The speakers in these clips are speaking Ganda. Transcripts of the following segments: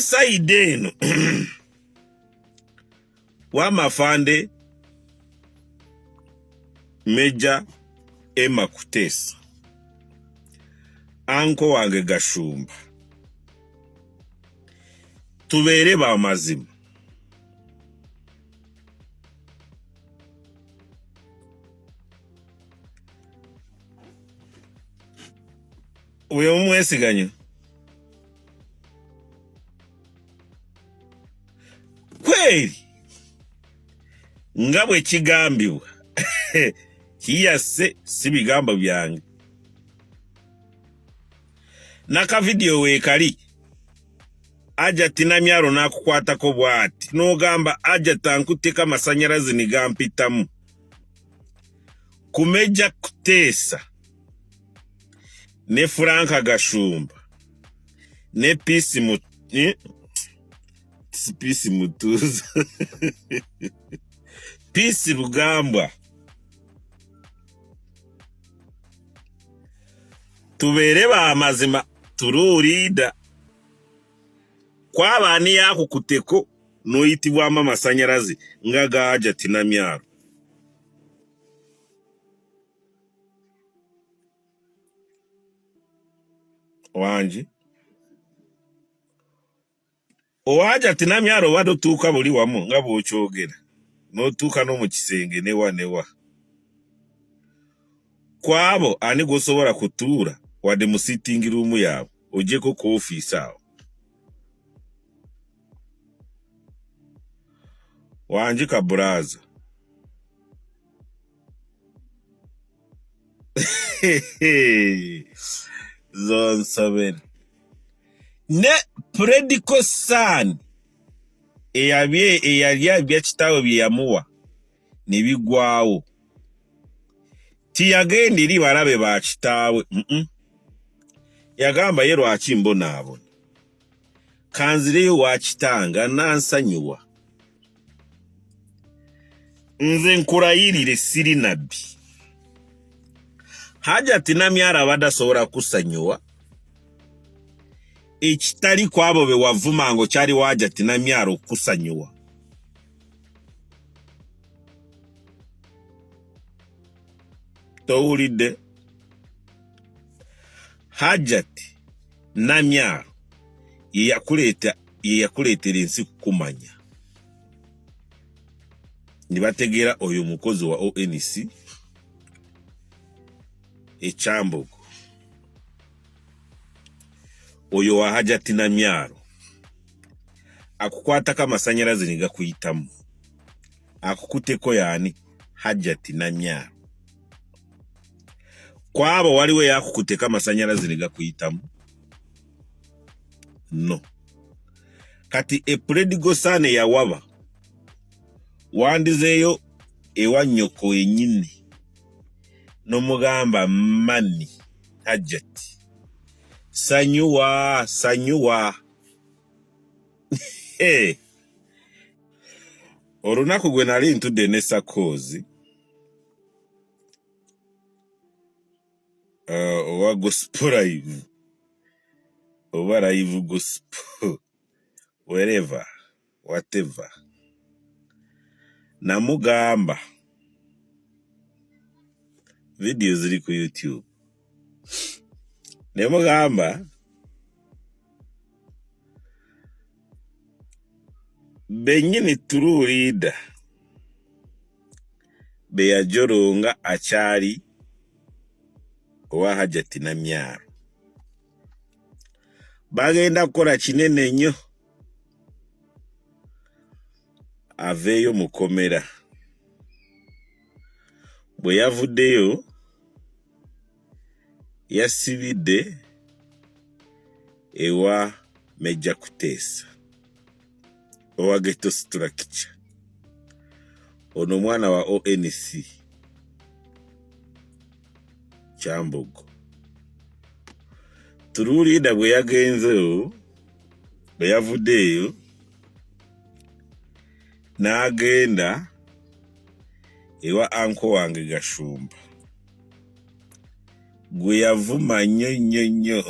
Saide eno wamafande Meja Emma Kutesa anko wange Gashumba tubere ba mazima uyo mwesiganya kweli ngabwe kigambiwa kiyase sibigamba byange naka video wekali aja tinamyaro nakukwatako bwati nogamba aja tankuteka masanyarazi ni gampitamu kumeja Kutesa ne Franka Gashumba ne Pisi Mutuza Pisi Rugambwa tubere ba mazima tururida kwabani yako kuteko noyitibwa amasanyarazi ngaga aja tinamyaro wanje owaja tinamyaro wado tuka buli wamo ngabo ochogera no tuka no mu kisenge newa kwabo ani gosobora kutura wade mu sitting room yabo oje ko office awo wanje ka braza zone 7 ne Political Sun eyabye kitawe byamuwa nibigwawo tiyagenda iri barabe ba kitawe yagamba yero akimbo nabo kanzireyo wa kitanga nansanyuwa nze nkurayirire siri nabbi haja tinamyara badasobora kusanyuwa ekitali kwabo Bewavuma ngo cyari waja tinamyaro kusanyuwa towulide hajati namyaro yakuletera ensi kumanya nibategera oyo mukozi wa ONC echambogo oyo wa hajati namyaro akukwata kama sanyarazi niga kuyitamu akukuteko yani hajati namyaro kwabo waliwe yakukuteka amasanyarazi niga kuyitamu no kati Political Sun ya waba wandizeyo ewa nyoko enyine no mugamba mani hajati sanyuwa olunaku gwe nali ntudde ne Sakozi owa gospel live owa live gospel whatever namugamba video ziri ku YouTube nemugamba benyini tururida beyajoronga achari owa hajati namyaro bagenda kukora kinene nnyo aveyo mukomera bwe yavuddeyo yasibide ewa Meja Kutesa owa Ghetto Structure ono mwana wa ONC Chambogo turulida bwe yagenzeyo bwe yavuddeyo n'agenda ewa anko wange Gashumba gwe yavuma nnyo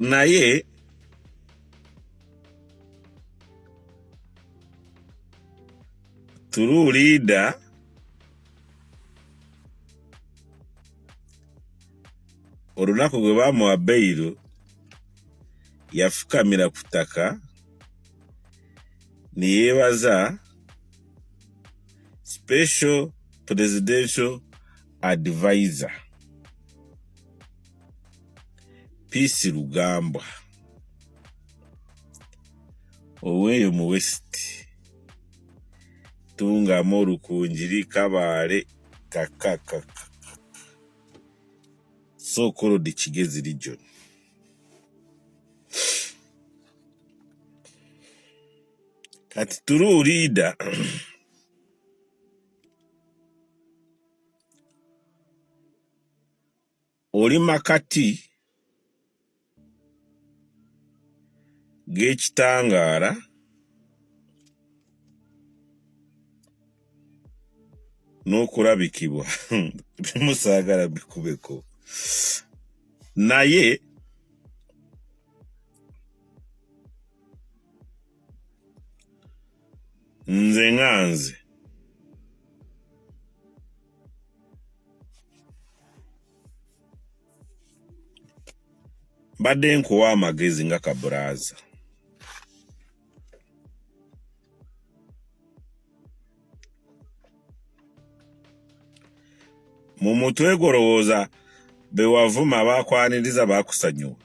naye true leader olunaku gwe bamuwa bailo yafukamira ku ttaka ne yeebaza special presidential advisor Peace Lugambwa oweeyo mu West tungamu olukunjiri Kabaale kakakaka so called Kigezi region. Kati true leader oli makati g'ekitangaala n'okulabikibwa bimusaagala bikubeko naye nze nganze mbadde nkuwa amagezi nga kaburaza mu mutwe golowooza Bewavuma bakwaniriza bakusanyuwa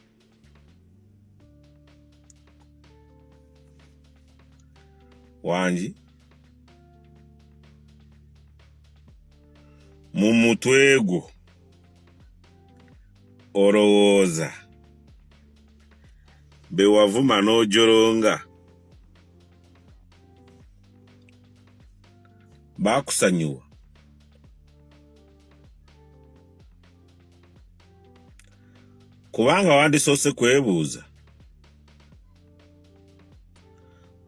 wangi mu mutwe gwo olowooza Bewavuma n'ojoronga bakusanyuwa kubanga wandisoose kwebuuza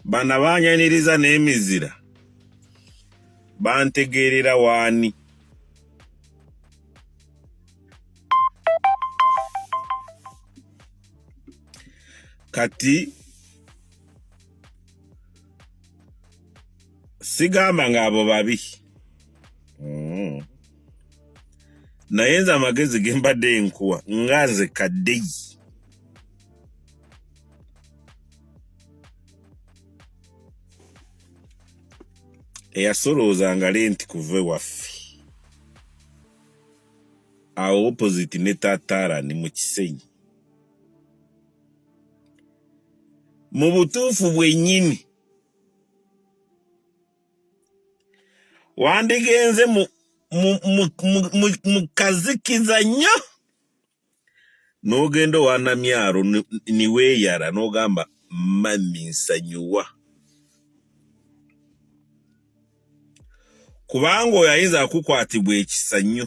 bana banyaniriza n'emizira bantegeerera waani kati sigamba ng'abo babi naye nze amagezi ge mbadde nkuwa nga nze kaddeyi eyasoloozanga lenti kuva ewaffe awo opposite ne Tataara ni mu Kisenyi mu butuufu bwennyini wandigenze mu kazikiza nnyo n'ogenda owa Namyalo niweeyara n'ogamba mami nsanyuwa kubanga oyo ayinza kukwatibwa ekisanyu